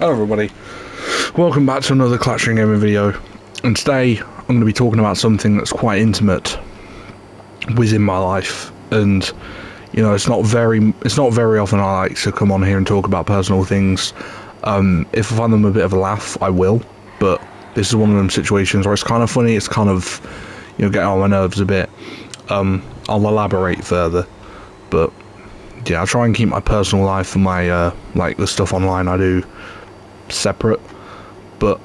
Hello everybody, welcome back to another Clash Royale gaming video, and today I'm going to be talking about something that's quite intimate within my life. And you know, it's not very often I like to come on here and talk about personal things. If I find them a bit of a laugh, I will, but this is one of them situations where it's kind of funny, it's kind of, you know, getting on my nerves a bit. I'll elaborate further, but yeah, I'll try and keep my personal life and my like the stuff online I do separate. But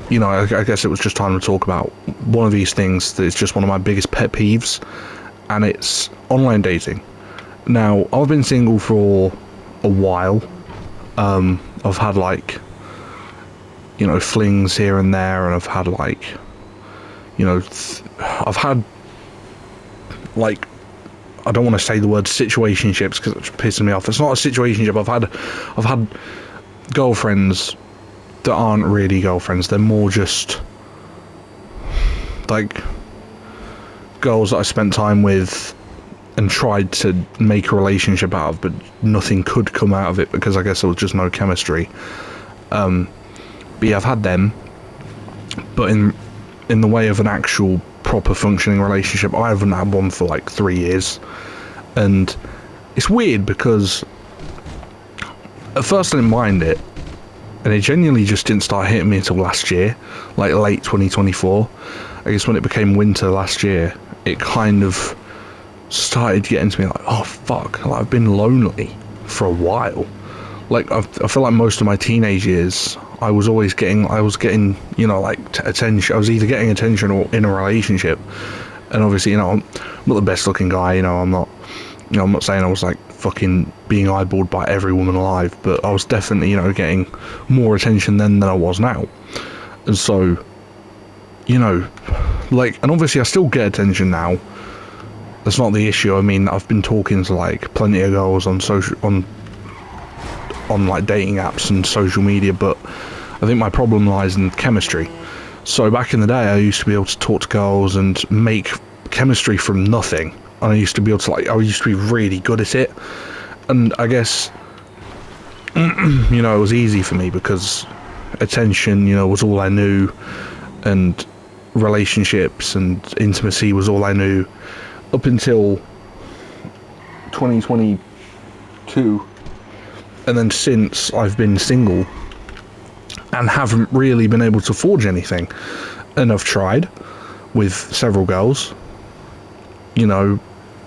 you know, I guess it was just time to talk about one of these things that is just one of my biggest pet peeves, and it's online dating. Now, I've been single for a while. I've had, like, you know, flings here and there, and I've had, like, you know, I've had, like, I don't want to say the word situationships because it's pissing me off. It's not a situationship. I've had girlfriends that aren't really girlfriends. They're more just like girls that I spent time with and tried to make a relationship out of, but nothing could come out of it because I guess there was just no chemistry. But yeah, I've had them, but in the way of an actual proper functioning relationship, I haven't had one for like 3 years. And it's weird because at first I didn't mind it, and it genuinely just didn't start hitting me until last year, like late 2024. I guess when it became winter last year, it kind of started getting to me like, oh fuck, like, I've been lonely for a while. Like I feel like most of my teenage years, I was getting, you know, like attention. I was either getting attention or in a relationship. And obviously, you know, I'm not the best looking guy, you know, I'm not saying I was like fucking being eyeballed by every woman alive, but I was definitely, you know, getting more attention then than I was now. And so, you know, like, and obviously I still get attention now. That's not the issue. I mean, I've been talking to like plenty of girls on like dating apps and social media, but I think my problem lies in chemistry. So back in the day, I used to be able to talk to girls and make chemistry from nothing, and I used to be able to, like, I used to be really good at it. And I guess, you know, it was easy for me because attention, you know, was all I knew, and relationships and intimacy was all I knew up until 2022. And then since, I've been single and haven't really been able to forge anything. And I've tried with several girls, you know,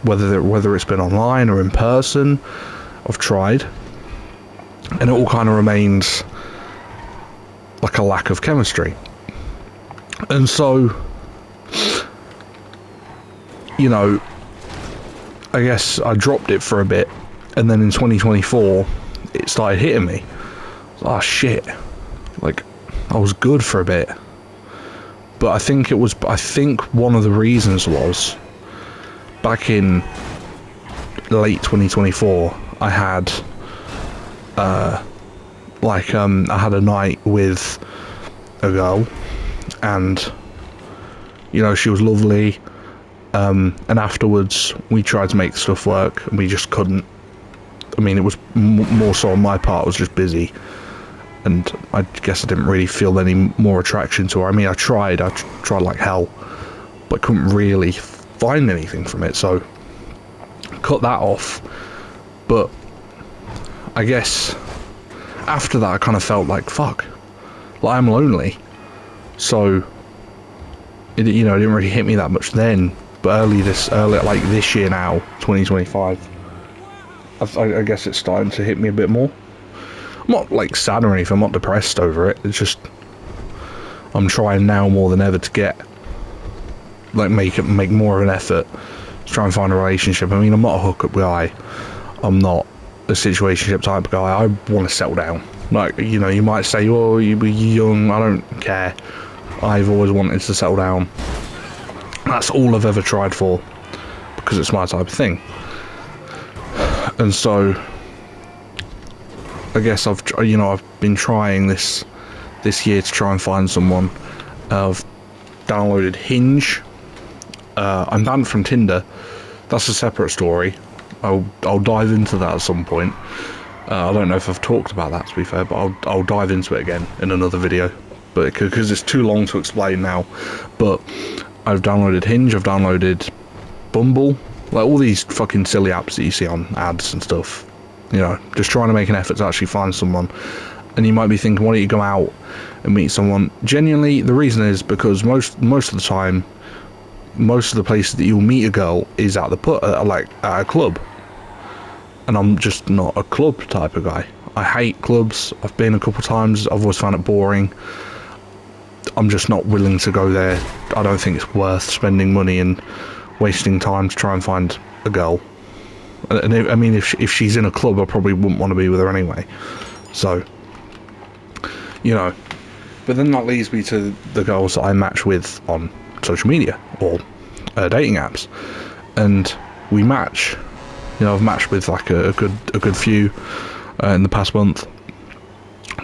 whether it's been online or in person, I've tried, and it all kind of remains like a lack of chemistry. And so, you know, I guess I dropped it for a bit, and then in 2024 it started hitting me. Oh shit, like, I was good for a bit. But I think one of the reasons was, back in late 2024, I had I had a night with a girl, and you know, she was lovely, and afterwards we tried to make stuff work and we just couldn't. I mean, it was more so on my part. I was just busy, and I guess I didn't really feel any more attraction to her. I mean, I tried like hell, but couldn't really find anything from it, so cut that off. But I guess after that I kind of felt like, fuck, like, I'm lonely. So it, you know, it didn't really hit me that much then, but early like this year now, 2025, I guess it's starting to hit me a bit more. I'm not like sad or anything, I'm not depressed over it, it's just I'm trying now more than ever to get, like, make more of an effort to try and find a relationship. I mean, I'm not a hookup guy, I'm not a situationship type guy. I want to settle down. Like, you know, you might say, well, you're young, I don't care. I've always wanted to settle down. That's all I've ever tried for, because it's my type of thing. And so I guess I've been trying this year to try and find someone. I've downloaded Hinge. I'm banned from Tinder. That's a separate story. I'll dive into that at some point. I don't know if I've talked about that, to be fair, but I'll dive into it again in another video, but because it's too long to explain now. But I've downloaded Hinge, I've downloaded Bumble, like all these fucking silly apps that you see on ads and stuff, you know, just trying to make an effort to actually find someone. And you might be thinking, why don't you go out and meet someone? Genuinely, the reason is because most of the time, most of the places that you'll meet a girl is at like at a club, and I'm just not a club type of guy. I hate clubs. I've been a couple times. I've always found it boring. I'm just not willing to go there. I don't think it's worth spending money and wasting time to try and find a girl. And I mean, if she's in a club, I probably wouldn't want to be with her anyway. So, you know. But then that leads me to the girls that I match with on social media or dating apps, and we match. You know, I've matched with like a good few in the past month,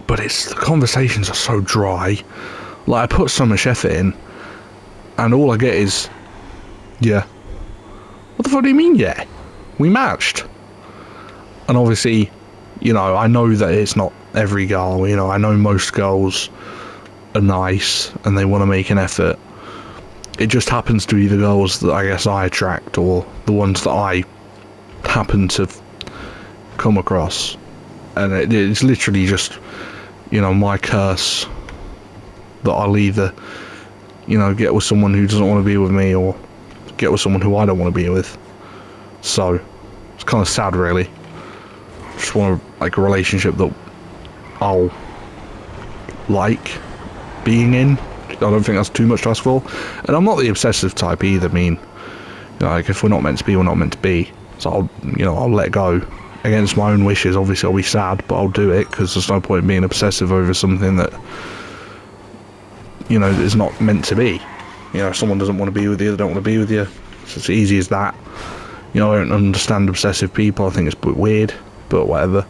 but the conversations are so dry. Like, I put so much effort in, and all I get is, yeah. What the fuck do you mean, yeah? We matched. And obviously, you know, I know that it's not every girl. You know, I know most girls are nice and they want to make an effort. It just happens to be the girls that I guess I attract, or the ones that I happen to come across, and it's literally just, you know, my curse that I'll either, you know, get with someone who doesn't want to be with me, or get with someone who I don't want to be with. So it's kind of sad, really. Just want like a relationship that I'll like being in. I don't think that's too much to ask for, and I'm not the obsessive type either. I mean, you know, like, if we're not meant to be, we're not meant to be. So I'll let go against my own wishes. Obviously, I'll be sad, but I'll do it, because there's no point in being obsessive over something that, you know, is not meant to be. You know, if someone doesn't want to be with you, they don't want to be with you. It's as easy as that. You know, I don't understand obsessive people. I think it's a bit weird, but whatever.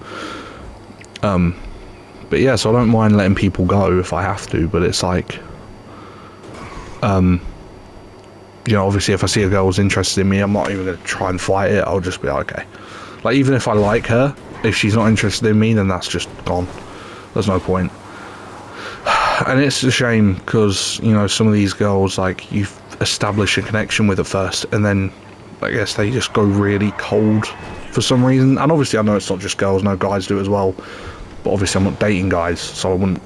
But yeah, so I don't mind letting people go if I have to, but it's like, you know, obviously if I see a girl's interested in me, I'm not even going to try and fight it. I'll just be like, okay. Like, even if I like her, if she's not interested in me, then that's just gone. There's no point. And it's a shame, because, you know, some of these girls, like, you've established a connection with at first, and then I guess they just go really cold for some reason. And obviously I know it's not just girls, no, guys do it as well. But obviously I'm not dating guys, so I'm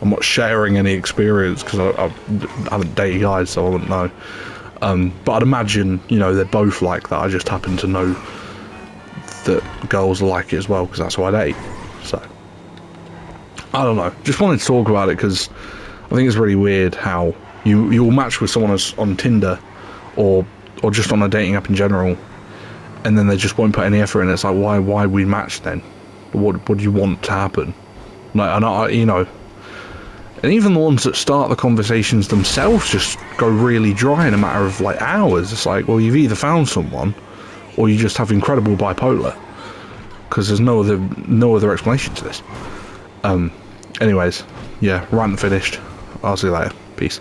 not sharing any experience, because I haven't dated guys, so I wouldn't know. But I'd imagine, you know, they're both like that. I just happen to know that girls are like it as well, because that's who I date. So, I don't know. Just wanted to talk about it, because I think it's really weird how you'll match with someone on Tinder, or just on a dating app in general, and then they just won't put any effort in. It's like, why we match then? What do you want to happen? Like, and I, you know. And even the ones that start the conversations themselves just go really dry in a matter of like hours. It's like, well, you've either found someone, or you just have incredible bipolar, because there's no other explanation to this. Anyways, yeah, rant finished. I'll see you later. Peace.